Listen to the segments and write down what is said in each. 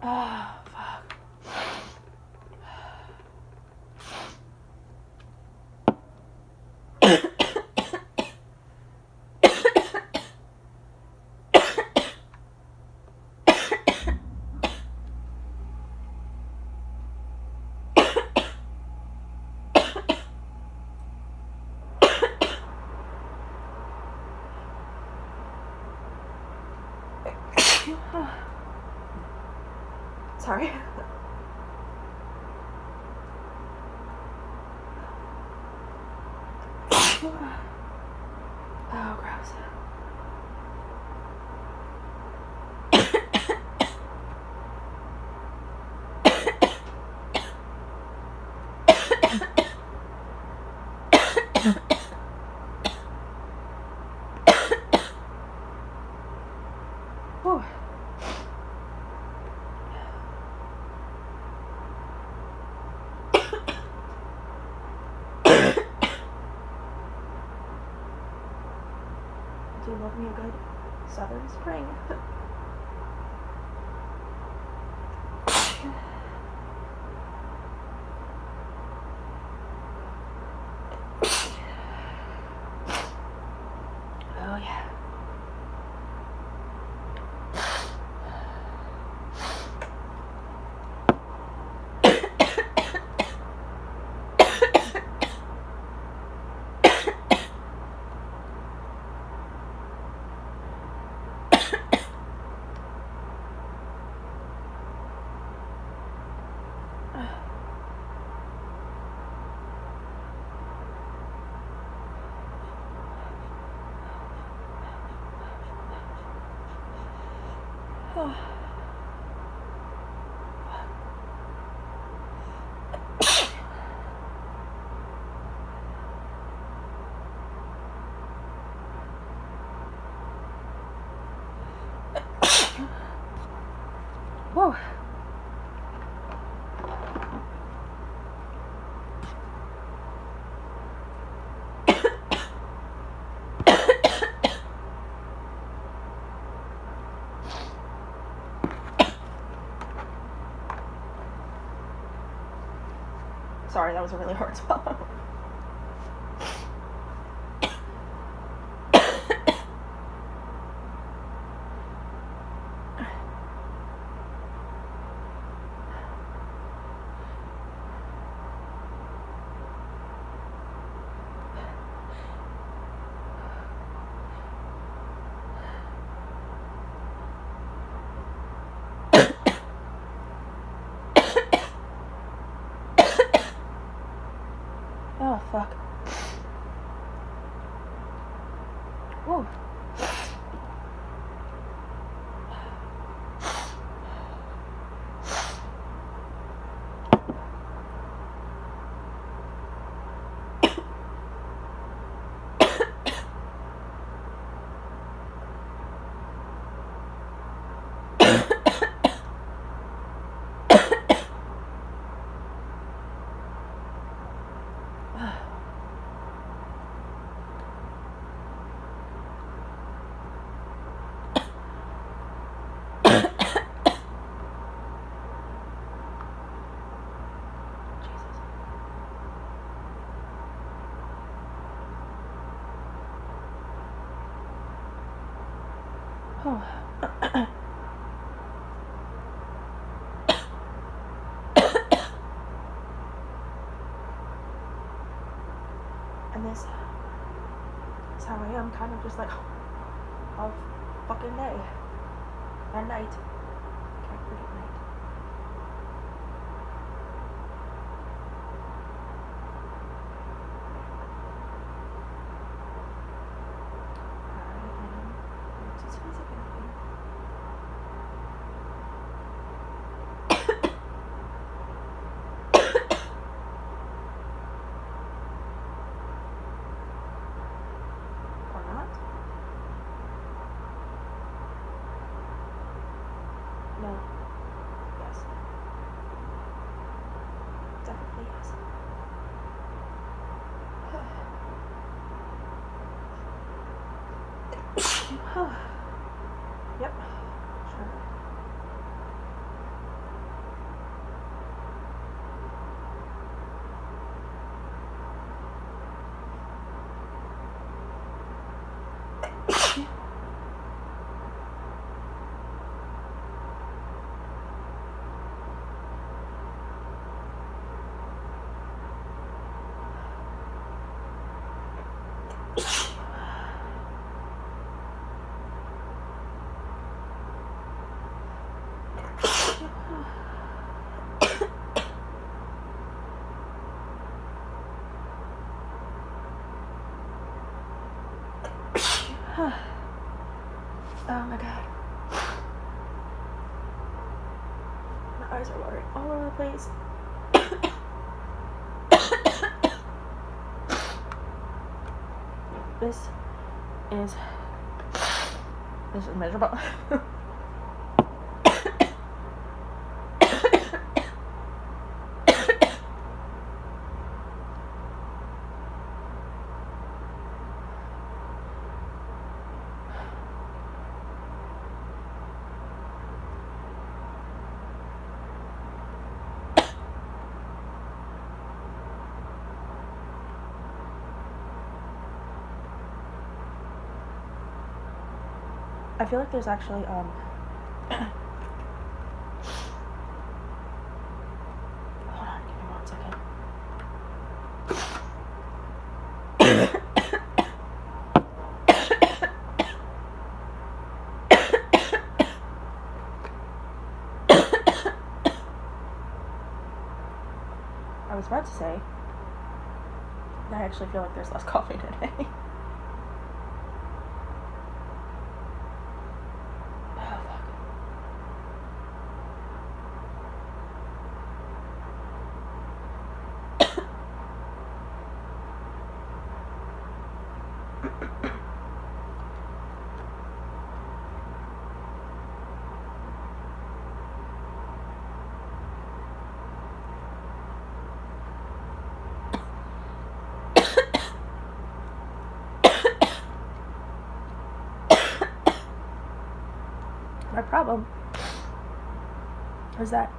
Oh, fuck. Sorry. Oh, gross. Whew. Do you love me a good southern spring? Oh yeah. Oh. Whoa. Sorry, that was a really hard swallow. Oh, fuck. Whoa. Oh. And this is how I am, kind of just like all fucking day and night. Can't forget night. Just feels like anything. Or not? No. Yes. Definitely yes. Yep. Sure. Oh my god. My eyes are watering all over the place. This is miserable. I feel like there's actually hold on, give me 1 second. I was about to say that I actually feel like there's less coffee today. My problem is that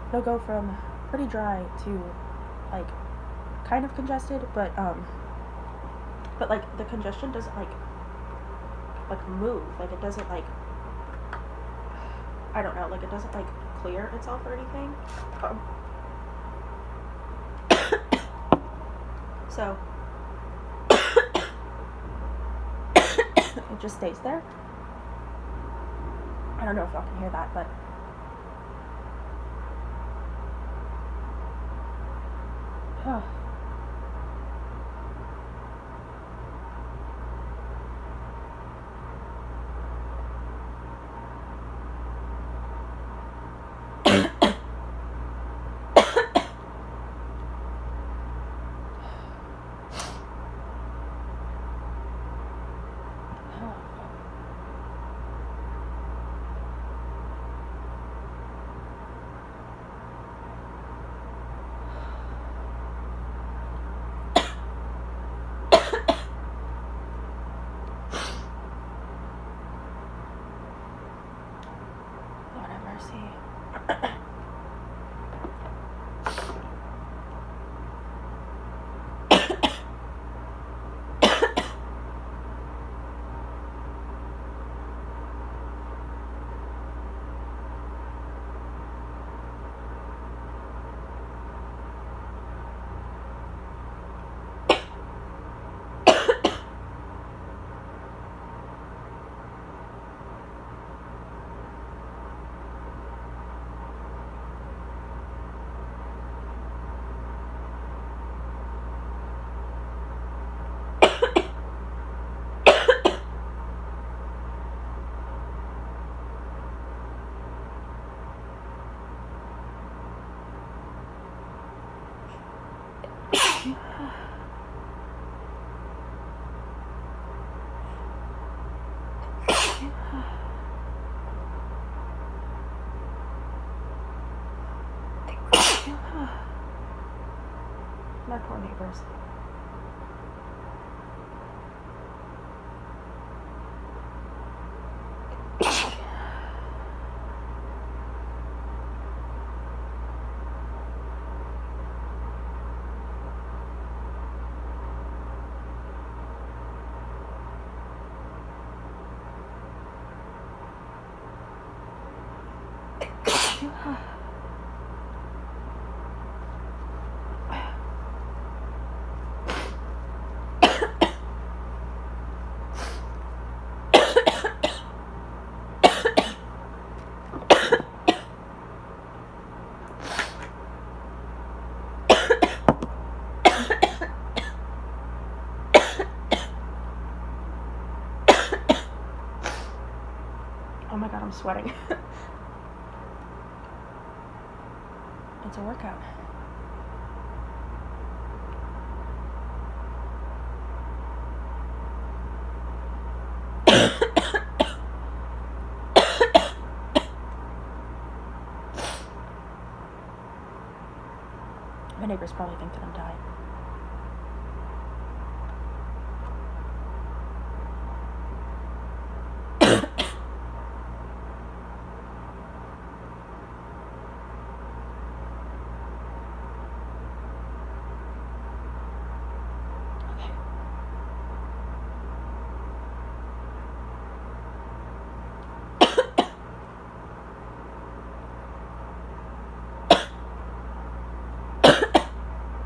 it'll go from pretty dry to like kind of congested, but like the congestion doesn't like move, like it doesn't like, I don't know, like it doesn't like clear itself or anything. So it just stays there. I don't know if y'all can hear that, but Lord have mercy. My poor neighbors. I'm sweating. It's a workout. My neighbors probably think that I'm dying.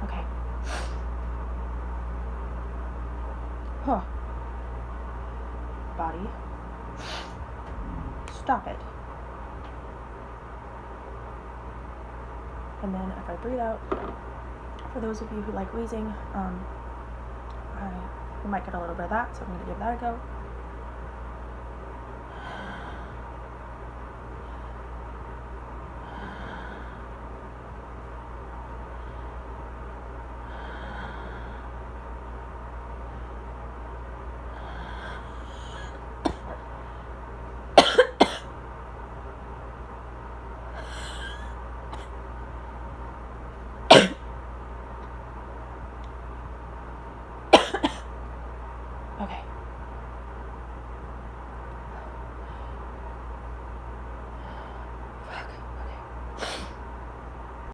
Okay. Huh. Body. Stop it. And then if I breathe out, for those of you who like wheezing, we might get a little bit of that, so I'm going to give that a go.